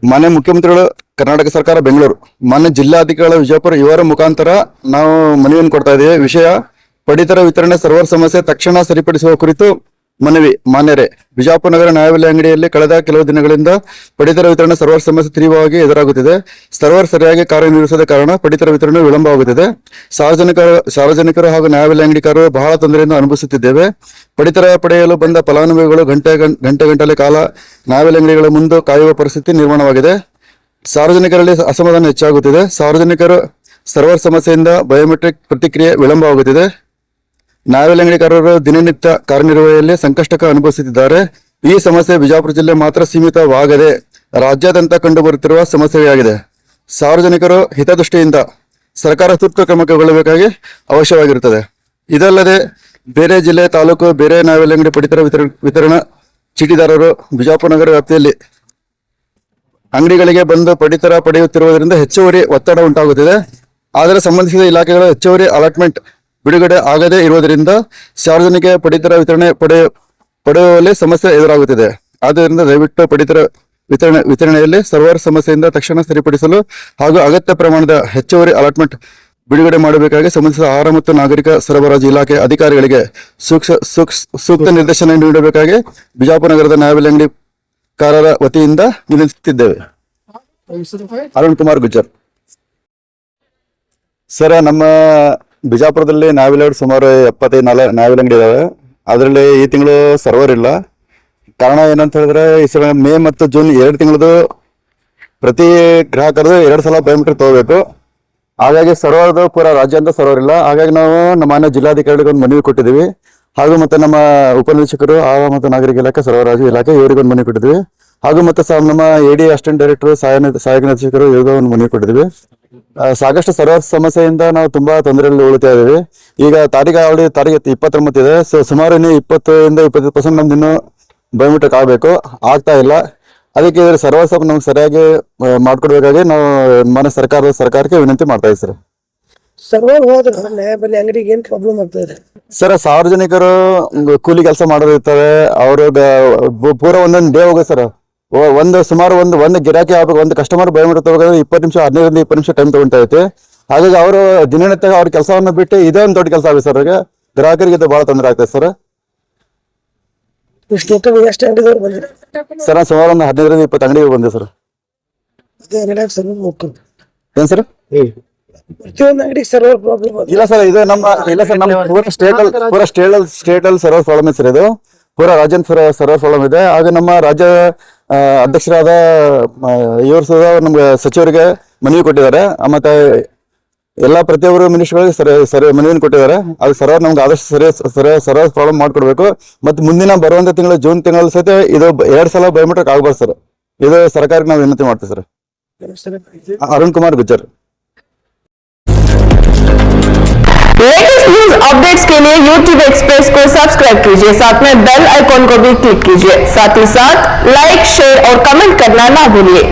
ಮಾನ್ಯ ಮುಖ್ಯಮಂತ್ರಿಗಳು ಕರ್ನಾಟಕ ಸರ್ಕಾರ ಬೆಂಗಳೂರು, ಮಾನ್ಯ ಜಿಲ್ಲಾಧಿಕಾರಿಗಳ ವಿಜಯಪುರ ಇವರ ಮುಖಾಂತರ ನಾವು ಮನವಿಯನ್ನು ಕೊಡ್ತಾ ಇದ್ದೇವೆ. ವಿಷಯ ಪಡಿತರ ವಿತರಣೆ ಸರ್ವರ್ ಸಮಸ್ಯೆ ತಕ್ಷಣ ಸರಿಪಡಿಸುವ ಕುರಿತು ಮನವಿ. ಮಾನ್ಯರೇ, ಬಿಜಾಪುರ ನಗರ ನ್ಯಾಯಬೆಲೆ ಅಂಗಡಿಯಲ್ಲಿ ಕಳೆದ ಕೆಲವು ದಿನಗಳಿಂದ ಪಡಿತರ ವಿತರಣೆ ಸರ್ವರ್ ಸಮಸ್ಯೆ ತೀವ್ರವಾಗಿ ಎದುರಾಗುತ್ತಿದೆ. ಸರ್ವರ್ ಸರಿಯಾಗಿ ಕಾರ್ಯನಿರ್ವಹಿಸದ ಕಾರಣ ಪಡಿತರ ವಿತರಣೆ ವಿಳಂಬವಾಗುತ್ತಿದೆ. ಸಾರ್ವಜನಿಕರು ಹಾಗೂ ನ್ಯಾಯಬೆಲೆ ಅಂಗಡಿಕಾರರು ಬಹಳ ತೊಂದರೆಯನ್ನು ಅನುಭವಿಸುತ್ತಿದ್ದೇವೆ. ಪಡಿತರ ಪಡೆಯಲು ಬಂದ ಫಲಾನುಭವಿಗಳು ಗಂಟೆ ಕಾಲ ನ್ಯಾಯಬೆಲೆ ಅಂಗಡಿಗಳ ಮುಂದೆ ಕಾಯುವ ಪರಿಸ್ಥಿತಿ ನಿರ್ಮಾಣವಾಗಿದೆ. ಸಾರ್ವಜನಿಕರಲ್ಲಿ ಅಸಮಾಧಾನ ಹೆಚ್ಚಾಗುತ್ತಿದೆ. ಸಾರ್ವಜನಿಕರು ಸರ್ವರ್ ಸಮಸ್ಯೆಯಿಂದ ಬಯೋಮೆಟ್ರಿಕ್ ಪ್ರತಿಕ್ರಿಯೆ ವಿಳಂಬವಾಗುತ್ತಿದೆ. ನ್ಯಾಯಬೆಲೆ ಅಂಗಡಿಕಾರರು ದಿನನಿತ್ಯ ಕಾರ್ಯನಿರ್ವಹಣೆಯಲ್ಲಿ ಸಂಕಷ್ಟಕ್ಕೆ ಅನುಭವಿಸುತ್ತಿದ್ದಾರೆ. ಈ ಸಮಸ್ಯೆ ಬಿಜಾಪುರ ಜಿಲ್ಲೆ ಮಾತ್ರ ಸೀಮಿತವಾಗದೆ ರಾಜ್ಯಾದ್ಯಂತ ಕಂಡುಬರುತ್ತಿರುವ ಸಮಸ್ಯೆಯಾಗಿದೆ. ಸಾರ್ವಜನಿಕರು ಹಿತದೃಷ್ಟಿಯಿಂದ ಸರ್ಕಾರ ತುರ್ತು ಕ್ರಮ ಕೈಗೊಳ್ಳಬೇಕಾಗಿ ಅವಶ್ಯವಾಗಿರುತ್ತದೆ. ಇದಲ್ಲದೆ ಬೇರೆ ಜಿಲ್ಲೆ, ತಾಲೂಕು, ಬೇರೆ ನ್ಯಾಯಬೆಲೆ ಅಂಗಡಿ ಪಡಿತರ ವಿತರಣಾ ಚೀಟಿದಾರರು ಬಿಜಾಪುರ ನಗರ ವ್ಯಾಪ್ತಿಯಲ್ಲಿ ಅಂಗಡಿಗಳಿಗೆ ಬಂದು ಪಡಿತರ ಪಡೆಯುತ್ತಿರುವುದರಿಂದ ಹೆಚ್ಚುವರಿ ಒತ್ತಡ ಉಂಟಾಗುತ್ತಿದೆ. ಆದರೆ ಸಂಬಂಧಿಸಿದ ಇಲಾಖೆಗಳ ಹೆಚ್ಚುವರಿ ಅಲಾಟ್ಮೆಂಟ್ ಬಿಡುಗಡೆ ಆಗದೇ ಇರುವುದರಿಂದ ಸಾರ್ವಜನಿಕ ಪಡಿತರ ಪಡೆಯುವಲ್ಲಿ ಸಮಸ್ಯೆ ಎದುರಾಗುತ್ತಿದೆ. ಆದ್ದರಿಂದ ದಯವಿಟ್ಟು ಪಡಿತರ ವಿತರಣೆಯಲ್ಲಿ ಸರ್ವರ್ ಸಮಸ್ಯೆಯಿಂದ ತಕ್ಷಣ ಸರಿಪಡಿಸಲು ಹಾಗೂ ಅಗತ್ಯ ಪ್ರಮಾಣದ ಹೆಚ್ಚುವರಿ ಅಲಾಟ್ಮೆಂಟ್ ಬಿಡುಗಡೆ ಮಾಡಬೇಕಾಗಿ ಸಂಬಂಧಿಸಿದ ಆಹಾರ ಮತ್ತು ನಾಗರಿಕ ಸರಬರಾಜು ಇಲಾಖೆ ಅಧಿಕಾರಿಗಳಿಗೆ ಸೂಕ್ತ ನಿರ್ದೇಶನ ನೀಡಬೇಕಾಗಿ ಬಿಜಾಪುರ ನಗರದ ನ್ಯಾಯಬೆಲೆ ಅಂಗಡಿಕಾರರ ವತಿಯಿಂದ ವಿನಂತಿಸುತ್ತಿದ್ದೇವೆ. ಅರುಣ್ ಕುಮಾರ್ ಗುಜ್ಜರ್. ಸರ್, ನಮ್ಮ ಬಿಜಾಪುರದಲ್ಲಿ ನ್ಯಾಯಬೆಲೆ ಸುಮಾರು 75 ನ್ಯಾಯಬೆಲೆ ಅಂಗಡಿ ಇದಾವೆ. ಅದರಲ್ಲಿ ಈ ತಿಂಗಳು ಸರ್ವರ್ ಇಲ್ಲ. ಕಾರಣ ಏನಂತ ಹೇಳಿದ್ರೆ, ಈ ಸಲ ಮೇ ಮತ್ತು ಜೂನ್ 2 ತಿಂಗಳದು ಪ್ರತಿ ಗ್ರಾಹಕರದು 2 ಸಲ ಬಯೋಮೆಟ್ರಿಕ್ ತಗೋಬೇಕು. ಹಾಗಾಗಿ ಸರ್ವರ್ದು ಪೂರ ರಾಜ್ಯಾದ್ಯಂತ ಸರ್ವರ್ ಇಲ್ಲ. ಹಾಗಾಗಿ ನಾವು ನಮ್ಮ ಮಾನ್ಯ ಜಿಲ್ಲಾಧಿಕಾರಿಗಳಿಗೆ ಒಂದು ಮನವಿ ಕೊಟ್ಟಿದ್ದೀವಿ. ಹಾಗೂ ಮತ್ತೆ ನಮ್ಮ ಉಪನಿರೀಕ್ಷಕರು ಆಹಾರ ಮತ್ತು ನಾಗರಿಕ ಇಲಾಖೆ, ಸರಬರಾಜು ಇಲಾಖೆ ಇವರಿಗೊಂದು ಮನವಿ ಕೊಟ್ಟಿದ್ದೀವಿ. ಹಾಗೂ ಮತ್ತೆ ನಮ್ಮ AD ಅಸಿಸ್ಟೆಂಟ್ ಡೈರೆಕ್ಟರ್, ಸಹಾಯಕ ನಿರ್ದೇಶಕರು ಇವ್ರಿಗೂ ಒಂದು ಮನವಿ ಕೊಟ್ಟಿದ್ದೀವಿ. ಸಾಕಷ್ಟು ಸರ್ವರ್ ಸಮಸ್ಯೆಯಿಂದ ನಾವು ತುಂಬಾ ತೊಂದರೆಯಲ್ಲಿ ಉಳಿತಾ ಇದ್ದೀವಿ. ಈಗ ಆಲ್ರೆಡಿ ತಾರೀಕು 29 ಇದೆ. ಸೊ ಸುಮಾರು ಇನ್ನು 20-25% ನಮ್ದು ಇನ್ನೂ ಬಯೋಮೆಟ್ರಿಕ್ ಆಗಬೇಕು, ಆಗ್ತಾ ಇಲ್ಲ. ಅದಕ್ಕೆ ಸರ್ವರ್ ಸ್ವಲ್ಪ ನಮ್ಗೆ ಸರಿಯಾಗಿ ಮಾಡ್ಕೊಡ್ಬೇಕಾಗಿ ನಾವು ಮಾನ್ಯ ಸರ್ಕಾರಕ್ಕೆ ವಿನಂತಿ ಮಾಡ್ತಾ ಇದ್ದೀವಿ ಸರ್. ಸರ್ವರ್ ಹೋದ್ರೆ ನ್ಯಾಯಬೆಲೆ ಅಂಗಡಿಗೆ ಏನ್ ಪ್ರಾಬ್ಲಮ್ ಆಗ್ತಾ ಇದೆ ಸರ್? ಸಾರ್ವಜನಿಕರು ಕೂಲಿ ಕೆಲಸ ಮಾಡೋರು ಇರ್ತಾರೆ. ಅವರು ಪೂರ ಒಂದೊಂದು ಡೇ ಹೋಗುತ್ತೆ ಸರ್. ಸುಮಾರು ಒಂದು ಗಿರಾಕಿ ಆಗ್ಬೇಕು, ಒಂದು ಕಸ್ಟಮರ್ ಬಯೋಮೆಟ್ರಿಕ್ ತಗೋಬೇಕಾದ್ರೆ 20 ನಿಮಿಷ 15-20 ನಿಮಿಷ ಟೈಮ್ ತಗೊಂತಾ ಐತಿ. ಹಾಗಾಗಿ ಅವರು ದಿನನಿತ್ಯ ಅವ್ರ ಕೆಲಸವನ್ನ ಬಿಟ್ಟು ಇದೇ ಒಂದು ದೊಡ್ಡ ಕೆಲಸ ಆಗುತ್ತೆ ಸರ್. ಅವ್ರಿಗೆ ಗ್ರಾಹಕರಿಗೆ ಇದು ಬಹಳ ತೊಂದರೆ ಆಗ್ತದೆ ಸರ್. ಎಷ್ಟು ಅಂಗಡಿದವ್ರು ಬಂದಿದೆ ಸರ್? ಸುಮಾರು ಒಂದು 15-20 ಅಂಗಡಿಗೆ ಬಂದಿದೆ ಸರ್. ಏನ್ ಸರ್? ಪ್ರತಿಯೊಂದು ಅಂಗಡಿ ಸರ್ವರ್ ಪ್ರಾಬ್ಲಮ್ ಇಲ್ಲ ಸರ್, ಇದು ನಮ್ಮ ಪೂರ ಸ್ಟೇಟ್ ಅಲ್ಲಿ ಸರ್ವರ್ ಪ್ರಾಬ್ಲಮ್ ಇದೆ ಸರ್. ಇದು ಪೂರ ರಾಜ್ಯ ಸರ್ವರ್ ಪ್ರಾಬ್ಲಮ್ ಇದೆ. ಹಾಗೆ ನಮ್ಮ ರಾಜ್ಯ ಅಧ್ಯಕ್ಷರಾದ ಇವರು ಸಹ ನಮ್ಗೆ ಸಚಿವರಿಗೆ ಮನವಿ ಕೊಟ್ಟಿದ್ದಾರೆ. ಮತ್ತೆ ಎಲ್ಲಾ ಪ್ರತಿಯೊಬ್ಬರು ಮಿನಿಸ್ಟರ್ಗಳಿಗೆ ಮನವಿಯನ್ನು ಕೊಟ್ಟಿದ್ದಾರೆ. ಅದು ಸರ್ವರ್ ನಮ್ಗೆ ಆದಷ್ಟು ಸರ್ವರ್ ಪ್ರಾಬ್ಲಮ್ ಮಾಡ್ಕೊಡ್ಬೇಕು. ಮತ್ತೆ ಮುಂದಿನ ಬರುವಂತ ತಿಂಗಳು ಜೂನ್ ತಿಂಗಳಲ್ಲಿ ಸಹಿತ ಇದು 2 ಸಲ ಬಯೋಮೆಟ್ರಿಕ್ ಆಗ್ಬಾರ್ದು ಸರ್. ಇದು ಸರ್ಕಾರಕ್ಕೆ ನಾವು ವಿನಂತಿ ಮಾಡ್ತೀವಿ sir. Arun Kumar Gujjar. Latest news updates के लिए YouTube एक्सप्रेस को सब्सक्राइब कीजिए, साथ में बेल आइकॉन को भी क्लिक कीजिए। साथ ही साथ लाइक, शेयर और कमेंट करना ना भूलिए।